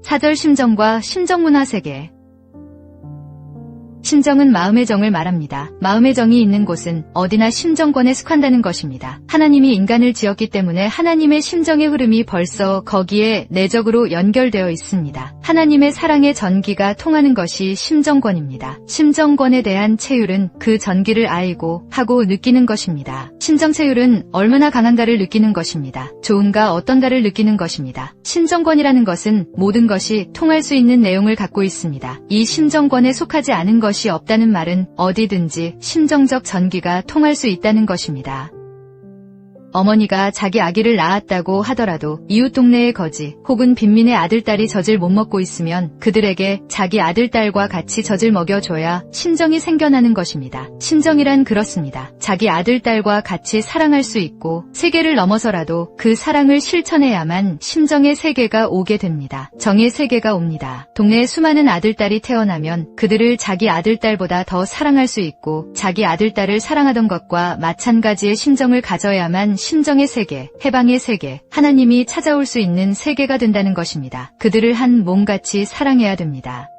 사절 심정과 심정문화세계. 심정은 마음의 정을 말합니다. 마음의 정이 있는 곳은 어디나 심정권에 속한다는 것입니다. 하나님이 인간을 지었기 때문에 하나님의 심정의 흐름이 벌써 거기에 내적으로 연결되어 있습니다. 하나님의 사랑의 전기가 통하는 것이 심정권입니다. 심정권에 대한 체율은 그 전기를 알고 하고 느끼는 것입니다. 심정체율은 얼마나 강한가를 느끼는 것입니다. 좋은가 어떤가를 느끼는 것입니다. 심정권이라는 것은 모든 것이 통할 수 있는 내용을 갖고 있습니다. 이 심정권에 속하지 않은 것이 없다는 말은 어디든지 심정적 전기가 통할 수 있다는 것입니다. 어머니가 자기 아기를 낳았다고 하더라도 이웃 동네의 거지 혹은 빈민의 아들딸이 젖을 못 먹고 있으면 그들에게 자기 아들딸과 같이 젖을 먹여줘야 심정이 생겨나는 것입니다. 심정이란 그렇습니다. 자기 아들딸과 같이 사랑할 수 있고 세계를 넘어서라도 그 사랑을 실천해야만 심정의 세계가 오게 됩니다. 정의 세계가 옵니다. 동네에 수많은 아들딸이 태어나면 그들을 자기 아들딸보다 더 사랑할 수 있고 자기 아들딸을 사랑하던 것과 마찬가지의 심정을 가져야만 심정의 세계, 해방의 세계, 하나님이 찾아올 수 있는 세계가 된다는 것입니다. 그들을 한 몸같이 사랑해야 됩니다.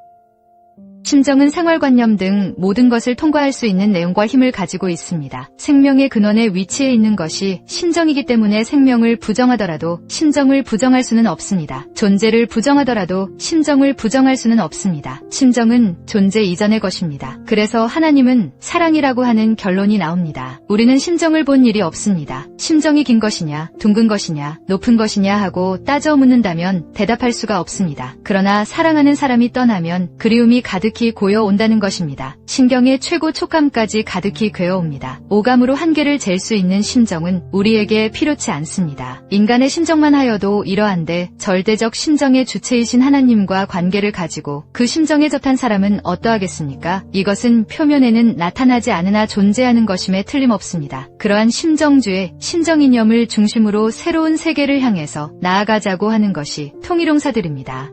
심정은 생활관념 등 모든 것을 통과할 수 있는 내용과 힘을 가지고 있습니다. 생명의 근원에 위치해 있는 것이 심정이기 때문에 생명을 부정하더라도 심정을 부정할 수는 없습니다. 존재를 부정하더라도 심정을 부정할 수는 없습니다. 심정은 존재 이전의 것입니다. 그래서 하나님은 사랑이라고 하는 결론이 나옵니다. 우리는 심정을 본 일이 없습니다. 심정이 긴 것이냐, 둥근 것이냐, 높은 것이냐 하고 따져 묻는다면 대답할 수가 없습니다. 그러나 사랑하는 사람이 떠나면 그리움이 가득히 고여온다는 것입니다. 신경의 최고 촉감까지 가득히 괴어옵니다. 오감으로 한계를 잴 수 있는 심정은 우리에게 필요치 않습니다. 인간의 심정만 하여도 이러한데 절대적 심정의 주체이신 하나님과 관계를 가지고 그 심정에 젖한 사람은 어떠하겠습니까? 이것은 표면에는 나타나지 않으나 존재하는 것임에 틀림없습니다. 그러한 심정주의, 심정이념을 중심으로 새로운 세계를 향해서 나아가자고 하는 것이 통일용사들입니다.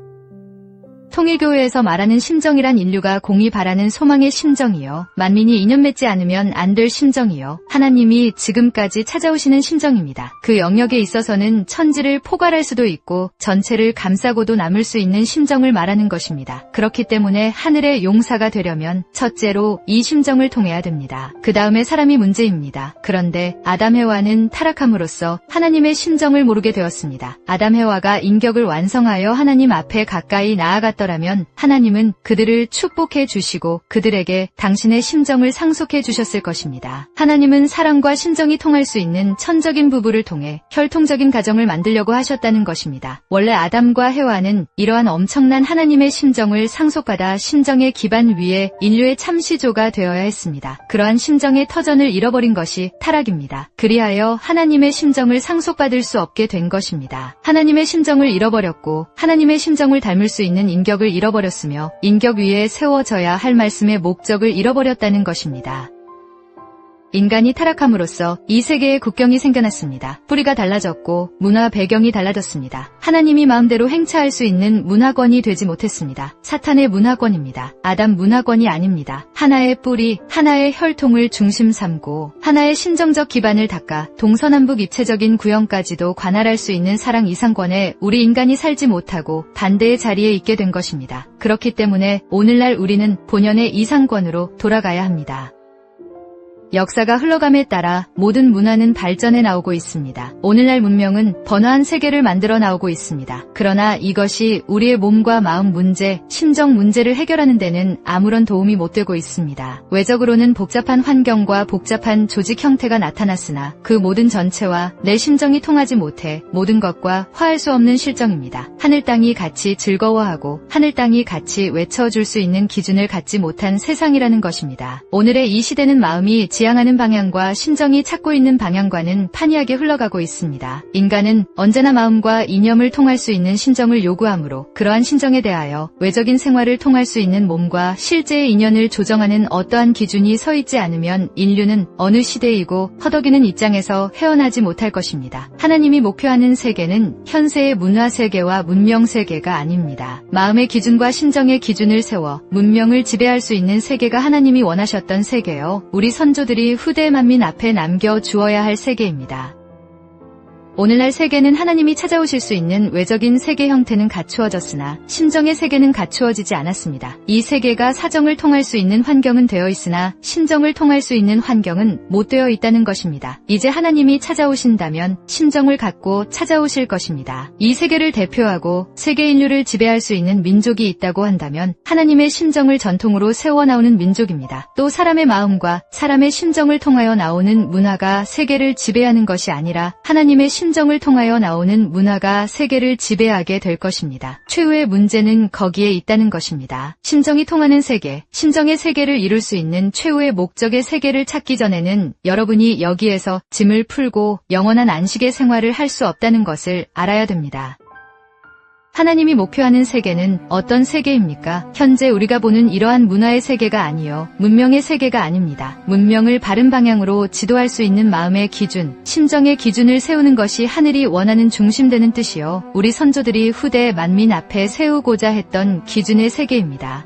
통일교회에서 말하는 심정이란 인류가 공히 바라는 소망의 심정이요. 만민이 인연 맺지 않으면 안 될 심정이요. 하나님이 지금까지 찾아오시는 심정입니다. 그 영역에 있어서는 천지를 포괄할 수도 있고 전체를 감싸고도 남을 수 있는 심정을 말하는 것입니다. 그렇기 때문에 하늘의 용사가 되려면 첫째로 이 심정을 통해야 됩니다. 그 다음에 사람이 문제입니다. 그런데 아담 해와는 타락함으로써 하나님의 심정을 모르게 되었습니다. 아담 해와가 인격을 완성하여 하나님 앞에 가까이 나아갔더라면 하나님은 그들을 축복해 주시고 그들에게 당신의 심정을 상속해 주셨을 것입니다. 하나님은 사랑과 심정이 통할 수 있는 천적인 부부를 통해 혈통적인 가정을 만들려고 하셨다는 것입니다. 원래 아담과 해와는 이러한 엄청난 하나님의 심정을 상속받아 심정의 기반 위에 인류의 참시조가 되어야 했습니다. 그러한 심정의 터전을 잃어버린 것이 타락입니다. 그리하여 하나님의 심정을 상속받을 수 없게 된 것입니다. 하나님의 심정을 잃어버렸고 하나님의 심정을 닮을 수 있는 인격을 잃어버렸으며 인격 위에 세워져야 할 말씀의 목적을 잃어버렸다는 것입니다. 인간이 타락함으로써 이 세계에 국경이 생겨났습니다. 뿌리가 달라졌고 문화 배경이 달라졌습니다. 하나님이 마음대로 행차할 수 있는 문화권이 되지 못했습니다. 사탄의 문화권입니다. 아담 문화권이 아닙니다. 하나의 뿌리, 하나의 혈통을 중심 삼고 하나의 심정적 기반을 닦아 동서남북 입체적인 구형까지도 관할할 수 있는 사랑 이상권에 우리 인간이 살지 못하고 반대의 자리에 있게 된 것입니다. 그렇기 때문에 오늘날 우리는 본연의 이상권으로 돌아가야 합니다. 역사가 흘러감에 따라 모든 문화는 발전해 나오고 있습니다. 오늘날 문명은 번화한 세계를 만들어 나오고 있습니다. 그러나 이것이 우리의 몸과 마음 문제, 심정 문제를 해결하는 데는 아무런 도움이 못 되고 있습니다. 외적으로는 복잡한 환경과 복잡한 조직 형태가 나타났으나 그 모든 전체와 내 심정이 통하지 못해 모든 것과 화할 수 없는 실정입니다. 하늘 땅이 같이 즐거워하고 하늘 땅이 같이 외쳐줄 수 있는 기준을 갖지 못한 세상이라는 것입니다. 오늘의 이 시대는 마음이 지향하는 방향과 심정이 찾고 있는 방향과는 판이하게 흘러가고 있습니다. 인간은 언제나 마음과 이념을 통할 수 있는 심정을 요구하므로 그러한 심정에 대하여 외적인 생활을 통할 수 있는 몸과 실제의 인연을 조정하는 어떠한 기준이 서 있지 않으면 인류는 어느 시대이고 허덕이는 입장에서 헤어나지 못할 것입니다. 하나님이 목표하는 세계는 현세의 문화 세계와 문명 세계가 아닙니다. 마음의 기준과 심정의 기준을 세워 문명을 지배할 수 있는 세계가 하나님이 원하셨던 세계요. 우리 선조들이 후대 만민 앞에 남겨 주어야 할 세계입니다. 오늘날 세계는 하나님이 찾아오실 수 있는 외적인 세계 형태는 갖추어졌으나 심정의 세계는 갖추어지지 않았습니다. 이 세계가 사정을 통할 수 있는 환경은 되어 있으나 심정을 통할 수 있는 환경은 못 되어 있다는 것입니다. 이제 하나님이 찾아오신다면 심정을 갖고 찾아오실 것입니다. 이 세계를 대표하고 세계 인류를 지배할 수 있는 민족이 있다고 한다면 하나님의 심정을 전통으로 세워 나오는 민족입니다. 또 사람의 마음과 사람의 심정을 통하여 나오는 문화가 세계를 지배하는 것이 아니라 하나님의 심정을 통하여 나오는 문화가 세계를 지배하게 될 것입니다. 최후의 문제는 거기에 있다는 것입니다. 심정이 통하는 세계, 심정의 세계를 이룰 수 있는 최후의 목적의 세계를 찾기 전에는 여러분이 여기에서 짐을 풀고 영원한 안식의 생활을 할 수 없다는 것을 알아야 됩니다. 하나님이 목표하는 세계는 어떤 세계입니까? 현재 우리가 보는 이러한 문화의 세계가 아니요, 문명의 세계가 아닙니다. 문명을 바른 방향으로 지도할 수 있는 마음의 기준, 심정의 기준을 세우는 것이 하늘이 원하는 중심되는 뜻이요, 우리 선조들이 후대 만민 앞에 세우고자 했던 기준의 세계입니다.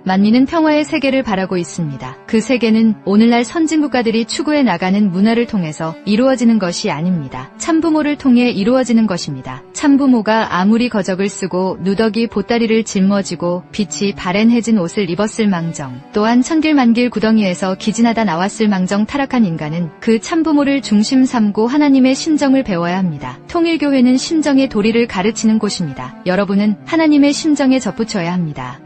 만민은 평화의 세계를 바라고 있습니다. 그 세계는 오늘날 선진국가들이 추구해 나가는 문화를 통해서 이루어지는 것이 아닙니다. 참부모를 통해 이루어지는 것입니다. 참부모가 아무리 거적을 쓰고 누더기 보따리를 짊어지고 빛이 바랜해진 옷을 입었을 망정, 또한 천길만길 구덩이에서 기진하다 나왔을 망정 타락한 인간은 그 참부모를 중심 삼고 하나님의 심정을 배워야 합니다. 통일교회는 심정의 도리를 가르치는 곳입니다. 여러분은 하나님의 심정에 접붙여야 합니다.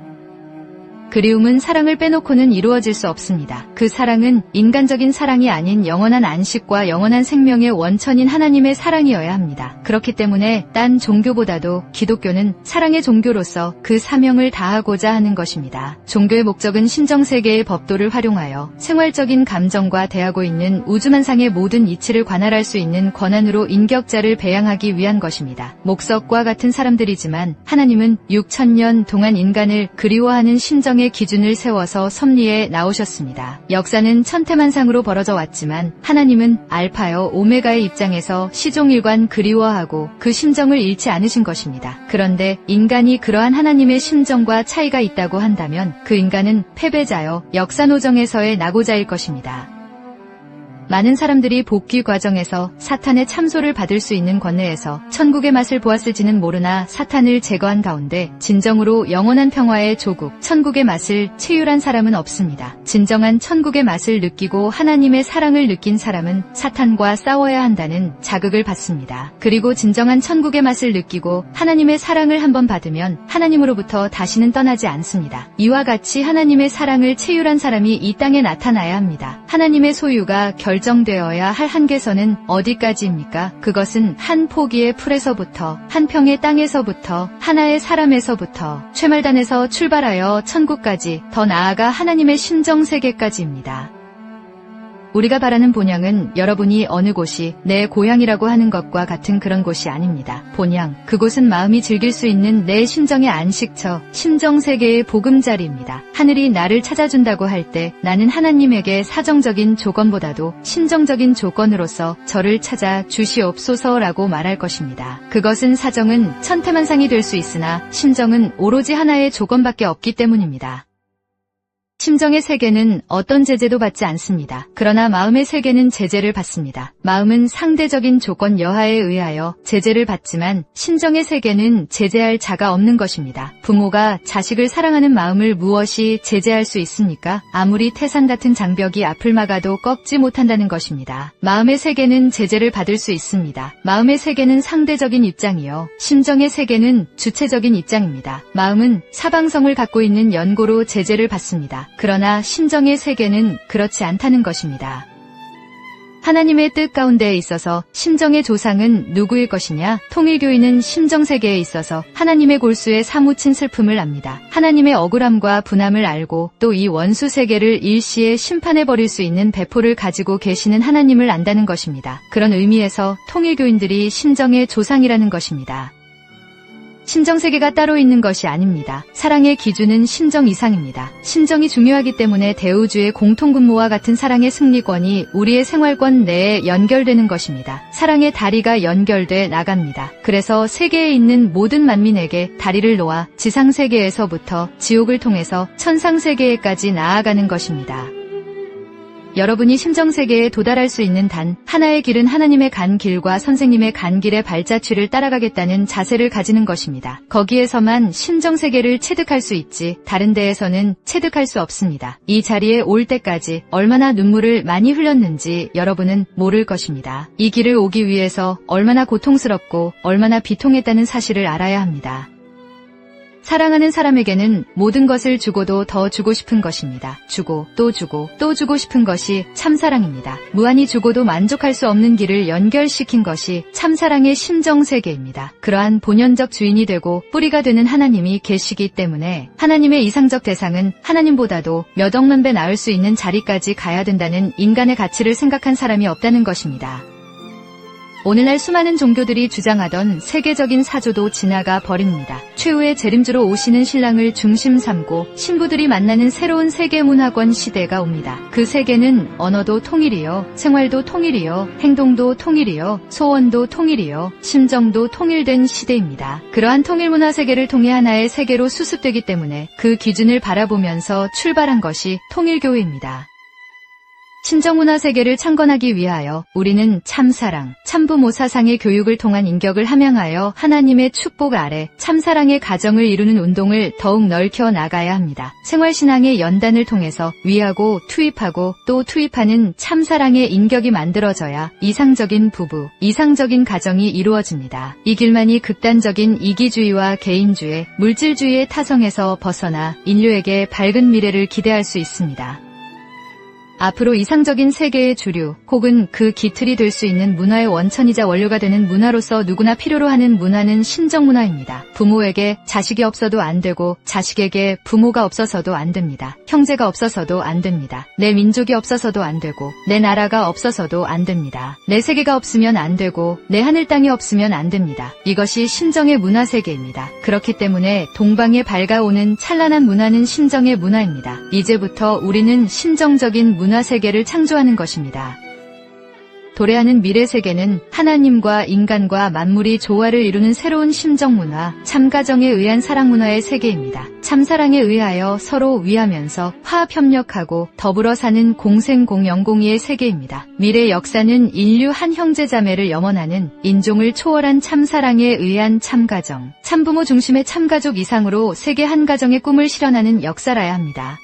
그리움은 사랑을 빼놓고는 이루어질 수 없습니다. 그 사랑은 인간적인 사랑이 아닌 영원한 안식과 영원한 생명의 원천인 하나님의 사랑이어야 합니다. 그렇기 때문에 딴 종교보다도 기독교는 사랑의 종교로서 그 사명을 다하고자 하는 것입니다. 종교의 목적은 심정세계의 법도를 활용하여 생활적인 감정과 대하고 있는 우주만상의 모든 이치를 관할할 수 있는 권한으로 인격자를 배양하기 위한 것입니다. 목석과 같은 사람들이지만 하나님은 6,000년 동안 인간을 그리워하는 심정의 기준을 세워서 섭리해 나오셨습니다. 역사는 천태만상으로 벌어져 왔지만 하나님은 알파요 오메가의 입장에서 시종일관 그리워하고 그 심정을 잃지 않으신 것입니다. 그런데 인간이 그러한 하나님의 심정과 차이가 있다고 한다면 그 인간은 패배자요 역사노정에서의 낙오자일 것입니다. 많은 사람들이 복귀 과정에서 사탄의 참소를 받을 수 있는 권내에서 천국의 맛을 보았을지는 모르나 사탄을 제거한 가운데 진정으로 영원한 평화의 조국, 천국의 맛을 체휼한 사람은 없습니다. 진정한 천국의 맛을 느끼고 하나님의 사랑을 느낀 사람은 사탄과 싸워야 한다는 자극을 받습니다. 그리고 진정한 천국의 맛을 느끼고 하나님의 사랑을 한번 받으면 하나님으로부터 다시는 떠나지 않습니다. 이와 같이 하나님의 사랑을 체휼한 사람이 이 땅에 나타나야 합니다. 하나님의 소유가 결정되어야 할 한계선은 어디까지입니까? 그것은 한 포기의 풀에서부터, 한 평의 땅에서부터, 하나의 사람에서부터, 최말단에서 출발하여 천국까지, 더 나아가 하나님의 심정세계까지입니다. 우리가 바라는 본향은 여러분이 어느 곳이 내 고향이라고 하는 것과 같은 그런 곳이 아닙니다. 본향, 그곳은 마음이 즐길 수 있는 내 심정의 안식처, 심정세계의 보금자리입니다. 하늘이 나를 찾아준다고 할 때 나는 하나님에게 사정적인 조건보다도 심정적인 조건으로서 저를 찾아 주시옵소서라고 말할 것입니다. 그것은 사정은 천태만상이 될 수 있으나 심정은 오로지 하나의 조건밖에 없기 때문입니다. 심정의 세계는 어떤 제재도 받지 않습니다. 그러나 마음의 세계는 제재를 받습니다. 마음은 상대적인 조건 여하에 의하여 제재를 받지만 심정의 세계는 제재할 자가 없는 것입니다. 부모가 자식을 사랑하는 마음을 무엇이 제재할 수 있습니까? 아무리 태산 같은 장벽이 앞을 막아도 꺾지 못한다는 것입니다. 마음의 세계는 제재를 받을 수 있습니다. 마음의 세계는 상대적인 입장이요, 심정의 세계는 주체적인 입장입니다. 마음은 사방성을 갖고 있는 연고로 제재를 받습니다. 그러나 심정의 세계는 그렇지 않다는 것입니다. 하나님의 뜻 가운데에 있어서 심정의 조상은 누구일 것이냐? 통일교인은 심정세계에 있어서 하나님의 골수에 사무친 슬픔을 압니다. 하나님의 억울함과 분함을 알고 또 이 원수세계를 일시에 심판해버릴 수 있는 배포를 가지고 계시는 하나님을 안다는 것입니다. 그런 의미에서 통일교인들이 심정의 조상이라는 것입니다. 심정세계가 따로 있는 것이 아닙니다. 사랑의 기준은 심정 이상입니다. 심정이 중요하기 때문에 대우주의 공통분모와 같은 사랑의 승리권이 우리의 생활권 내에 연결되는 것입니다. 사랑의 다리가 연결돼 나갑니다. 그래서 세계에 있는 모든 만민에게 다리를 놓아 지상세계에서부터 지옥을 통해서 천상세계에까지 나아가는 것입니다. 여러분이 심정세계에 도달할 수 있는 단 하나의 길은 하나님의 간 길과 선생님의 간 길의 발자취를 따라가겠다는 자세를 가지는 것입니다. 거기에서만 심정세계를 체득할 수 있지 다른 데에서는 체득할 수 없습니다. 이 자리에 올 때까지 얼마나 눈물을 많이 흘렸는지 여러분은 모를 것입니다. 이 길을 오기 위해서 얼마나 고통스럽고 얼마나 비통했다는 사실을 알아야 합니다. 사랑하는 사람에게는 모든 것을 주고도 더 주고 싶은 것입니다. 주고 또 주고 또 주고 싶은 것이 참사랑입니다. 무한히 주고도 만족할 수 없는 길을 연결시킨 것이 참사랑의 심정세계입니다. 그러한 본연적 주인이 되고 뿌리가 되는 하나님이 계시기 때문에 하나님의 이상적 대상은 하나님보다도 몇 억만 배 나을 수 있는 자리까지 가야 된다는 인간의 가치를 생각한 사람이 없다는 것입니다. 오늘날 수많은 종교들이 주장하던 세계적인 사조도 지나가 버립니다. 최후의 재림주로 오시는 신랑을 중심 삼고 신부들이 만나는 새로운 세계문화권 시대가 옵니다. 그 세계는 언어도 통일이요, 생활도 통일이요, 행동도 통일이요, 소원도 통일이요, 심정도 통일된 시대입니다. 그러한 통일문화 세계를 통해 하나의 세계로 수습되기 때문에 그 기준을 바라보면서 출발한 것이 통일교회입니다. 심정문화 세계를 창건하기 위하여 우리는 참사랑, 참부모 사상의 교육을 통한 인격을 함양하여 하나님의 축복 아래 참사랑의 가정을 이루는 운동을 더욱 넓혀 나가야 합니다. 생활신앙의 연단을 통해서 위하고 투입하고 또 투입하는 참사랑의 인격이 만들어져야 이상적인 부부, 이상적인 가정이 이루어집니다. 이 길만이 극단적인 이기주의와 개인주의, 물질주의의 타성에서 벗어나 인류에게 밝은 미래를 기대할 수 있습니다. 앞으로 이상적인 세계의 주류 혹은 그 기틀이 될 수 있는 문화의 원천이자 원료가 되는 문화로서 누구나 필요로 하는 문화는 심정문화입니다. 부모에게 자식이 없어도 안 되고 자식에게 부모가 없어서도 안 됩니다. 형제가 없어서도 안 됩니다. 내 민족이 없어서도 안 되고 내 나라가 없어서도 안 됩니다. 내 세계가 없으면 안 되고 내 하늘 땅이 없으면 안 됩니다. 이것이 심정의 문화세계입니다. 그렇기 때문에 동방에 밝아오는 찬란한 문화는 심정의 문화입니다. 이제부터 우리는 심정적인 문화세계를 창조하는 것입니다. 도래하는 미래세계는 하나님과 인간과 만물이 조화를 이루는 새로운 심정문화, 참가정에 의한 사랑문화의 세계입니다. 참사랑에 의하여 서로 위하면서 화합협력하고 더불어 사는 공생공영공의의 세계입니다. 미래 역사는 인류 한 형제자매를 염원하는 인종을 초월한 참사랑에 의한 참가정, 참부모 중심의 참가족 이상으로 세계 한 가정의 꿈을 실현하는 역사라야 합니다.